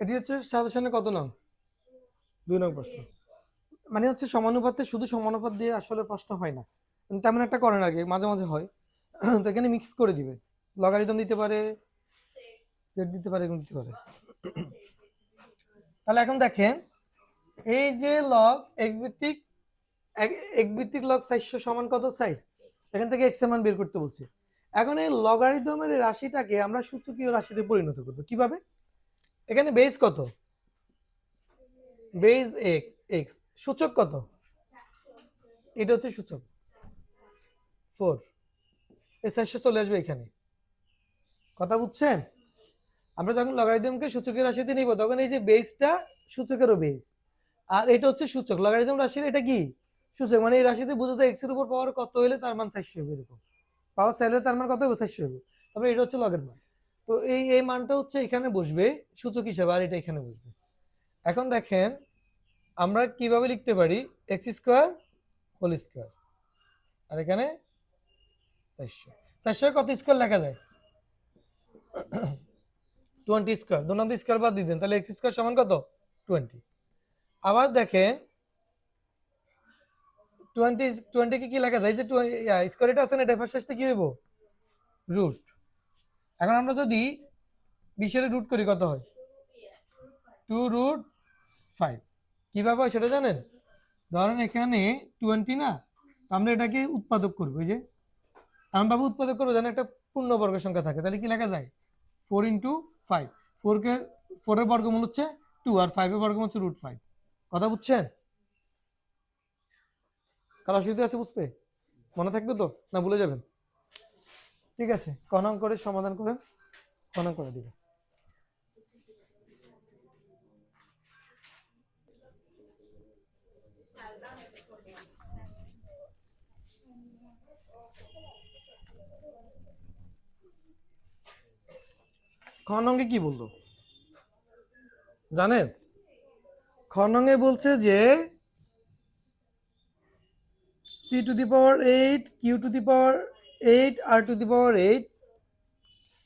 এটি হচ্ছে সাজেশনে কত নং? 2 নং প্রশ্ন। মানে হচ্ছে সমানুপাতে শুধু সমানুপাত দিয়ে আসলে প্রশ্ন হয় না, তেমন একটা করেন আর কি, মাঝে মাঝে হয়। তো এখানে মিক্স করে দিবে, লগারিদম দিতে পারে, সেট দিতে পারে, এগুলো দিতে পারে। তাহলে এখন দেখেন, এই যে লগ এক্স ভিত্তিক লগ 400 সমান কত 60, এখান থেকে এক্স এর মান বের করতে বলছে। এখন এই লগারিদমের রাশিটাকে আমরা সূচকীয় রাশিতে পরিণত করব কিভাবে? এখানে বেস কত? বেস এক্স, সূচক কত? এটা হচ্ছে সূচক 4, এই 400 চলে আসবে এখানে। কথা বুঝছেন? আমরা যখন লগারিদমকে সূচকের রাশিতে নিব তখন এই যে বেসটা সূচকেরও বেস, আর এটা হচ্ছে সূচক লগারিদম রাশির, এটা কি সূচক, মানে এই রাশিতে বুঝতে যায় এক্স এর উপর পাওয়ার কত হলে তার মান 400 হবে, এরকম পাওয়ার চাইলে তার মান কত হবে 400 হবে। তবে এটা হচ্ছে লগের মান। তো এই মানটা হচ্ছে এখানে বসবে সূচক হিসেবে, আর এটা এখানে বসবে। এখন দেখেন আমরা কিভাবে লিখতে পারি, এক্স স্কোয়ার হোল স্কোয়ার, আর এখানে 400, 400 কত স্কোয়ার লেখা যায়? 20 স্কোয়ার, দু নম্বর স্কোয়ার বাদ দিয়ে দেন, তাহলে এক্স স্কোয়ার সমান কত? 20। আবার দেখেন 20 কে কি লেখা যায়, যে স্কোয়ার এটা আছে না, এটা শেষটা কি হইব? রুট। এখন আমরা যদি 20 এর রুট করি কত হয়? 2√5। কিভাবে হয় সেটা জানেন? ধরেন এখানে 20 না, তো আমরা এটাকে উৎপাদক করবো, এই যে এমন ভাবে উৎপাদক করবো যেন একটা পূর্ণবর্গ সংখ্যা থাকে, তাহলে কি লেখা যায়? 4 × 5। 4 এর বর্গমূল হচ্ছে 2, আর 5 এর বর্গমূল হচ্ছে √5। কথা বুঝছেন? কারো অসুবিধা আছে বুঝতে? মনে থাকবে তো, না ভুলে যাবেন? ঠিক আছে, কনং করে সমাধান করেন, কনং করে দিবেন। খনঙ্গে কি বললো জানেন? খনঙ্গে বলছে যে p⁸ q⁸ 8 r⁸ 8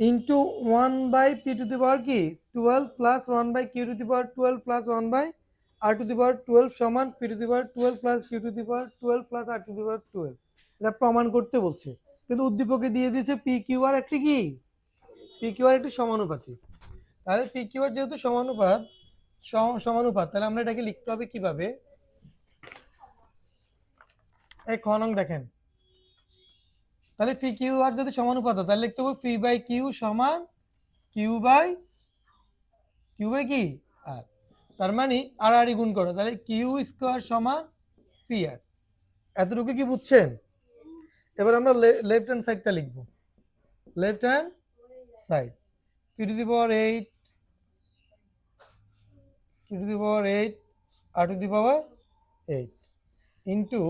into 1/p⁴ কি 12 প্লাস 1/q⁴12 প্লাস 1/r⁴12 সমান p⁴12 plus q⁴12 plus r⁴12। এটা প্রমাণ করতে বলছে, কিন্তু উদ্দীপকে দিয়ে দিয়েছে পি কিউ আর একটি কি, পি কিউ আর একটি সমানুপাতি। তাহলে পি কিউ আর যেহেতু সমানুপাত, তাহলে আমরা এটাকে লিখতে হবে কিভাবে? এই খ নং দেখেন, তাহলে পি কিউ আর যদি সমানুপাত হয় তাহলে লিখতে হবে পি বাই কিউ সমান কিউ বাই কি আর, তার মানে আর আর গুণ করো, তাহলে কিউ স্কোয়ার সমান পি আর। এতটুকু কি বুঝছেন? এবার আমরা লেফট হ্যান্ড সাইডটা লিখব। Left hand side p⁸ 8 q⁸8 r⁴8 into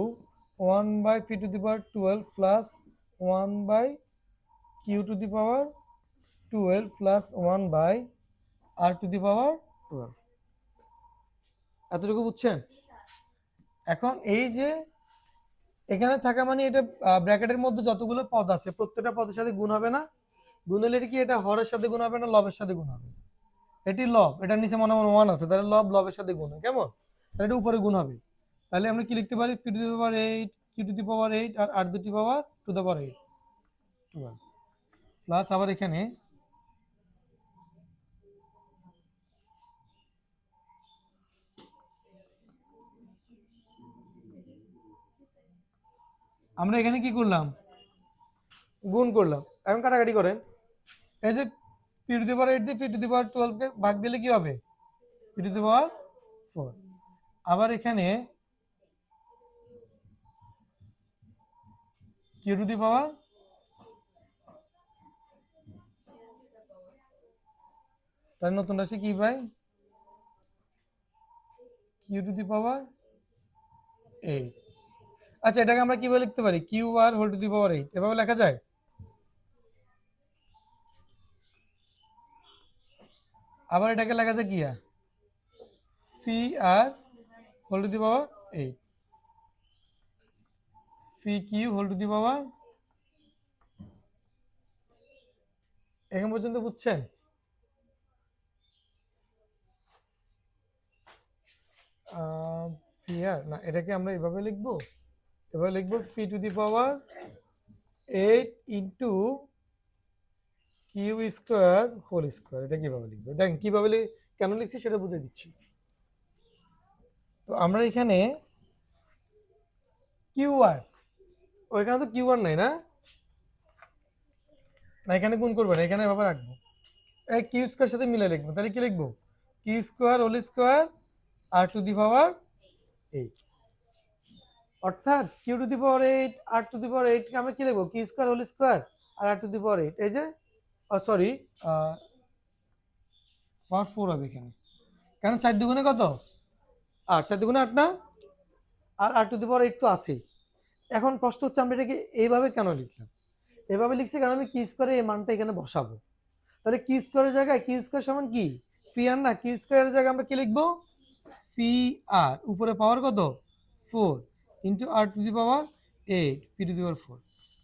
1/p⁴12 plus 1/q⁴12 plus 1/r⁴12। এতটুকু বুঝছেন? এখন এই যে এখানে থাকা মানে এটা ব্র্যাকেটের মধ্যে যতগুলো পদ আছে প্রত্যেকটা পদের সাথে গুণ হবে না? গুণ হলে কি এটা হরের সাথে গুণ হবে না লবের সাথে গুণ হবে? এটি লব, এটার নিচে মনে মনে 1 আছে, তাহলে লব লবের সাথে গুণ হয়, কেমন? তাহলে এটা উপরে গুণ হবে। তাহলে আমরা কি লিখতে পারি? p⁸ q⁸8 আর r⁴ 12 প্লাস আবার এখানে আমরা এখানে কি করলাম? গুণ করলাম। এখন কাটাকাটি করেন, এই যে p⁸ দিয়ে p⁴12 কে ভাগ দিলে কি হবে? p⁴4। আবার এখানে q⁴, তার নতুন রাশি কি ভাই? q⁴8। আচ্ছা, এটাকে আমরা কিভাবে লিখতে পারি? কিউ আর হোল⁴8 এভাবে লেখা যায়? আবার এটাকে লেখা যায় কি পি আর হোল⁴8 পি কিউ হোল⁴। এখন পর্যন্ত বুঝছেন? পি আর না, এটাকে আমরা এভাবে লিখবো, এভাবে লিখবো P to the power 8 into Q square whole square. এটা কিভাবে লিখবো দেখেন, কিভাবে কেন লিখছি সেটা বুঝে দিচ্ছি। তো আমরা এখানে কিউ আর, ওইখানে তো কিউ আর নাই না, না এখানে গুণ করবো না, এখানে এভাবে রাখবো, এই কিউ স্কোয়ার সাথে মিলে লিখবো। তাহলে কি লিখবো, Q square whole square R to the power 8, অর্থাৎ Q to the power 8 R to the power 8 কে আমরা কি লিখবো, কিউ স্কোয়ার হোল স্কোয়ার আর আর টু দি পাওয়ার 8, এই যে সরি পাওয়ার 4 হবে এখানে, কারণ 4 দুগুণে কত 8, 4 দুগুণে 8 না, আর আর টু দি পাওয়ার 8 তো আছেই। এখন প্রশ্ন হচ্ছে আমরা এটাকে এইভাবে কেন লিখলাম, এভাবে লিখছি কারণ আমি কিউ স্কোয়ারের এই মানটা এখানে বসাবো। তাহলে কিউ স্কোয়ারের জায়গায় কিউ স্কোয়ার সমান কি পি আর, না কিউ স্কোয়ারের জায়গায় আমরা কি লিখবো পি আর, উপরে পাওয়ার কত 4 into R to the power 8 P to the power 4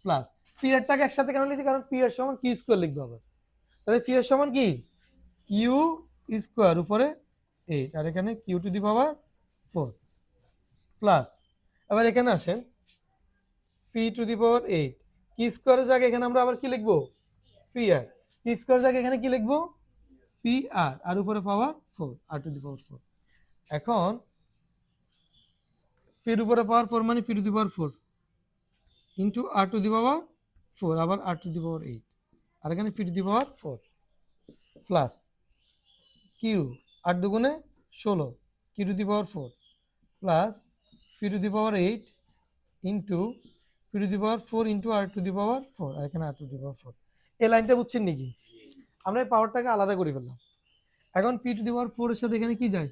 plus P আরটাকে একসাথে কেন লিখছি, কারণ পি আর সমান কিউ স্কোয়ার লিখবো আবার। তাহলে পি আর সমান কি কিউ স্কোয়ার উপরে 8 আর এখানে Q to the power 4 plus, আবার এখানে আসেন পি টু দি পাওয়ার 8 কি স্কোয়ারের জায়গায় এখানে আমরা আবার কি লিখবো পি আর, কি স্কোয়ারের জায়গায় এখানে কি লিখবো পি আর, আর উপরে power 4 R to the power 4। এখন পির উপরে পাওয়ার 4 মানে P to the power 4 into R to the power 4 আবার আর টু দি পাওয়ার 8 আর এখানে P to the power 4 plus Q 8 দুগুণে 16 Q to the power 4 plus P to the power 8 into P to the power 4 into R to the power 4 আর এখানে R to the power 4। এই লাইনটা বুঝছেন নাকি, আমরা এই পাওয়ারটাকে আলাদা করে ফেললাম। এখন পি টু দি পাওয়ার 4 এর সাথে এখানে কি যায়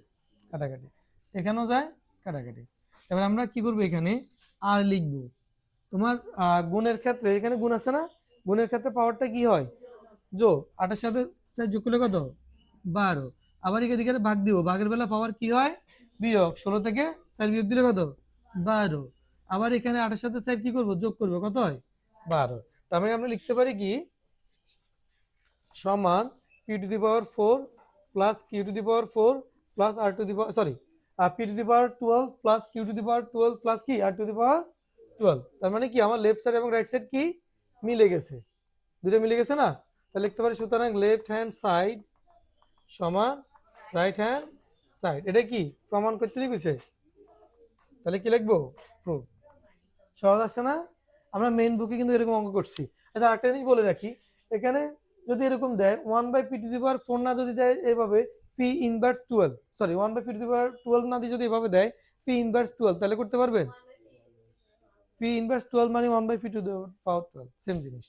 কাটাকাটি, এখানেও যায় কাটাকাটি। এবার আমরা কি করব, এখানে আর লিখবো। তোমার গুণের ক্ষেত্রে এখানে গুণ আছে না, গুণের ক্ষেত্রে পাওয়ারটা কি হয় যোগ, 8 এর সাথে 4 যোগ করলে কত 12, আবার এদিকে ভাগ দিব, ভাগের বেলা পাওয়ার কি হয় বিয়োগ, 16 থেকে 4 বিয়োগ দিলে কত 12, আবার এখানে 8 এর সাথে 4 কি করব যোগ করব, কত হয় 12। তার মানে আমরা লিখতে পারি কি সমান P to the power 4 plus Q to the power 4 plus R to the power sorry P to the power 12 plus Q to the power 12 plus কি আর টু দি পাওয়ার 12। তার মানে কি আমার লেফট সাইড এবং right side কি মিলে গেছে, দুটো মিলে গেছে না। তাহলে লিখতে পারি সুতরাং লেফট হ্যান্ড সাইড সমান রাইট হ্যান্ড সাইড। এটা কি প্রমাণ করতে লিখেছে, তাহলে কি লিখবো প্রুফ। সহজ আছে না, আমরা মেইন বুকে কিন্তু এরকম অঙ্ক করছি। আচ্ছা আরেকটা জিনিস বলে রাখি, এখানে যদি এরকম দেয় 1/p টু দি পাওয়ার 4 না যদি দেয় এইভাবে p inverse 12 sorry 1/p to the power 12 না দিয়ে যদি এভাবে দেয় p ইনভার্স 12, তাহলে করতে পারবেন p ইনভার্স 12 মানে 1/p to the power 12 same জিনিস।